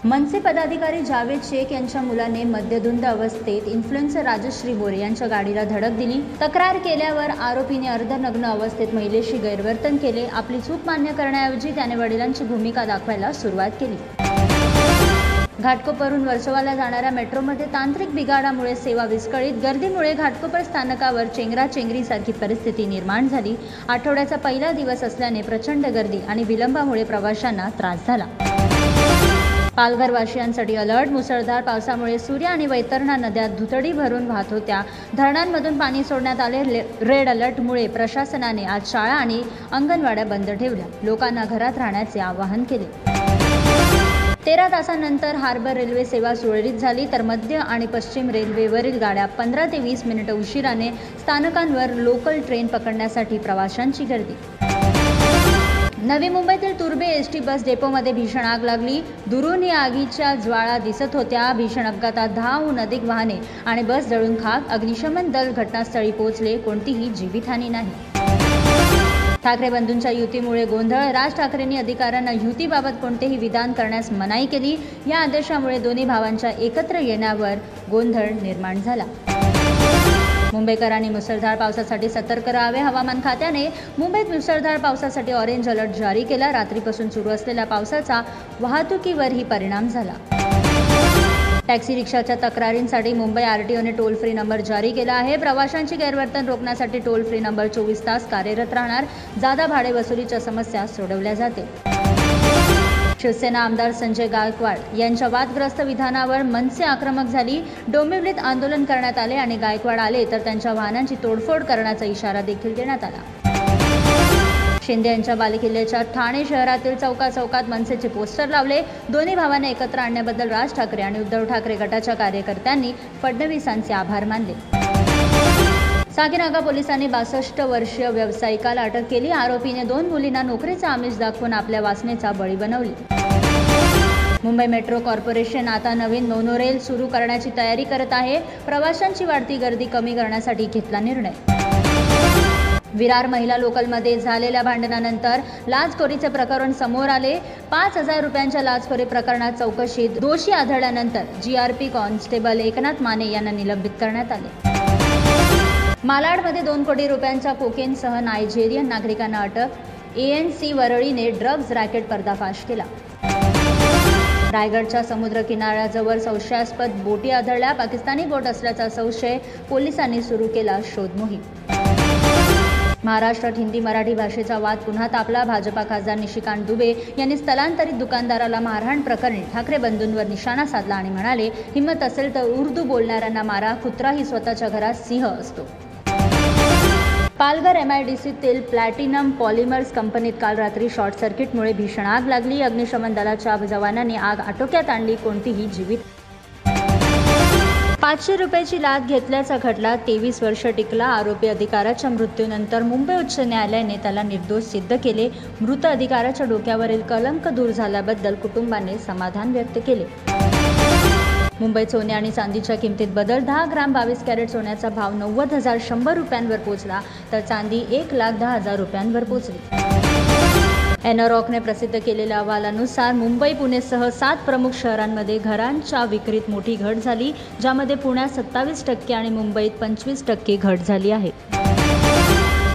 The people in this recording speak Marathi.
मनसे पदाधिकारी जावेद शेख यांच्या मुलाने मद्यधुंद अवस्थेत इन्फ्लुएन्सर राजश्री बोरे यांच्या गाडीला धडक दिली। तक्रार केल्यावर आरोपीने अर्धनग्न अवस्थेत महिलेशी गैरवर्तन केले। आपली चूक मान्य करण्याऐवजी त्याने वडिलांची भूमिका दाखवायला सुरुवात केली। घाटकोपरहून वर्सोवाला जाणाऱ्या मेट्रोमध्ये तांत्रिक बिघाडामुळे सेवा विस्कळीत। गर्दीमुळे घाटकोपर स्थानकावर चेंगराचेंगरीसारखी परिस्थिती निर्माण झाली। आठवड्याचा पहिला दिवस असल्याने प्रचंड गर्दी आणि विलंबामुळे प्रवाशांना त्रास झाला। पालघर वासियांसाठी अलर्ट। मुसळधार पावसामुळे सूर्य आणि वैतरणा नद्या दुथडी भरून वाहत होत्या। धरणांमधून पाणी सोडण्यात आले। रेड अलर्टमुळे प्रशासनाने आज शाळा आणि अंगणवाड्या बंद ठेवल्या। लोकांना घरात राहण्याचे आवाहन केले। 13 तासांनंतर हार्बर रेल्वे सेवा सुरळीत झाली, तर मध्य आणि पश्चिम रेल्वेवरील गाड्या 15 ते 20 मिनिटे उशिराने स्थानकांवर लोकल ट्रेन पकडण्यासाठी प्रवाशांची गर्दी। नवी मुंबईतील तुर्बे एसटी बस डेपोमध्ये भीषण आग लागली। दुरून या आगीच्या ज्वाळा दिसत होत्या। भीषण अपघातात 10हून अधिक वाहने आणि बस जळून खाक। अग्निशमन दल घटनास्थळी पोहोचले। कोणतीही जीवितहानी नाही। ठाकरे बंधूंच्या युतीमुळे गोंधळ। राज ठाकरेंनी अधिकाऱ्यांना युतीबाबत कोणतेही विधान करण्यास मनाई केली। या आदेशामुळे दोन्ही भावांच्या एकत्र येण्यावर गोंधळ निर्माण झाला। मुंबईकरांनी मुसळधार पावसासाठी सतर्क राहावे। हवामान खात्याने मुंबईत मुसळधार पावसासाठी ऑरेंज अलर्ट जारी केला। रात्रीपासून सुरू असलेल्या पावसाचा वाहतुकीवरही परिणाम झाला। टॅक्सी रिक्षाच्या तक्रारींसाठी मुंबई आरटीओने टोल फ्री नंबर जारी केला आहे। प्रवाशांची गैरवर्तन रोखण्यासाठी टोल फ्री नंबर 24 तास कार्यरत राहणार। जादा भाडे वसुलीच्या समस्या सोडवल्या जातील। शिवसेना आमदार संजय गायकवाड यांच्या वादग्रस्त विधानावर मनसे आक्रमक झाली। डोंबिवलीत आंदोलन करण्यात आले आणि गायकवाड आले तर त्यांच्या वाहनांची तोडफोड करण्याचा इशारा देखील देण्यात आला। शिंदे यांच्या बालेकिल्ल्याच्या ठाणे शहरातील चौकात मनसेचे पोस्टर लावले। दोन्ही भावांना एकत्र आणण्याबद्दल राज ठाकरे आणि उद्धव ठाकरे गटाच्या कार्यकर्त्यांनी फडणवीसांचे आभार मानले। साकीनाका पोलिसांनी 62 वर्षीय व्यावसायिकाला अटक केली। आरोपीने 2 मुलींना नोकरीचा आमिष दाखवून आपल्या वासनेचा बळी बनवली। मुंबई मेट्रो कॉर्पोरेशन आता नवीन मोनोरेल सुरू करण्याची तयारी करत आहे। प्रवाशांची वाढती गर्दी कमी करण्यासाठी घेतला निर्णय। विरार महिला लोकलमध्ये झालेल्या भांडणानंतर लाचखोरीचे प्रकरण समोर आले। 5000 रुपयांच्या लाचखोरी प्रकरणात चौकशीत दोषी आढळल्यानंतर जीआरपी कॉन्स्टेबल एकनाथ माने यांना निलंबित करण्यात आले। मालाडमध्ये 2 कोटी रुपयांच्या कोकेनसह नायजेरियन नागरिकांना अटक। ANC वरळीने ड्रग्ज रॅकेट पर्दाफाश केला। रायगडच्या समुद्र किनाऱ्याजवळ संशयास्पद बोटी आढळल्या। पाकिस्तानी बोट असल्याचा संशय। पोलिसांनी सुरू केला शोध मोहीम। महाराष्ट्रात हिंदी मराठी भाषेचा वाद पुन्हा तापला। भाजपा खासदार निशिकांत दुबे यांनी स्थलांतरित दुकानदाराला मारहाण प्रकरणी ठाकरे बंधूंवर निशाणा साधला आणि म्हणाले, हिम्मत असेल तर उर्दू बोलणाऱ्यांना मारा। कुत्राही स्वतःच्या घरात सिंह असतो। पालघर MIDCतील प्लॅटिनम पॉलिमर्स कंपनीत काल रात्री शॉर्ट सर्किटमुळे भीषण आग लागली। अग्निशमन दलाच्या जवानांनी आग आटोक्यात आणली। कोणतीही जीवित 500 रुपयाची लाच घेतल्याचा खटला 23 वर्ष टिकला। आरोपी अधिकाऱ्याच्या मृत्यूनंतर मुंबई उच्च न्यायालयाने त्याला निर्दोष सिद्ध केले। मृत अधिकाऱ्याच्या डोक्यावरील कलंक दूर झाल्याबद्दल कुटुंबाने समाधान व्यक्त केले। मुंबईत सोने आणि चांदीच्या किमतीत बदल। 10 ग्राम 22 कॅरेट सोन्याचा भाव 90,100 रुपयांवर पोहोचला, तर चांदी 1,10,000 रुपयांवर पोहोचली। एनरॉकने प्रसिद्ध केलेल्या अहवालानुसार मुंबई पुणेसह 7 प्रमुख शहरांमध्ये घरांच्या विक्रीत मोठी घट झाली, ज्यामध्ये पुण्यात 27% आणि मुंबईत 25% घट झाली आहे।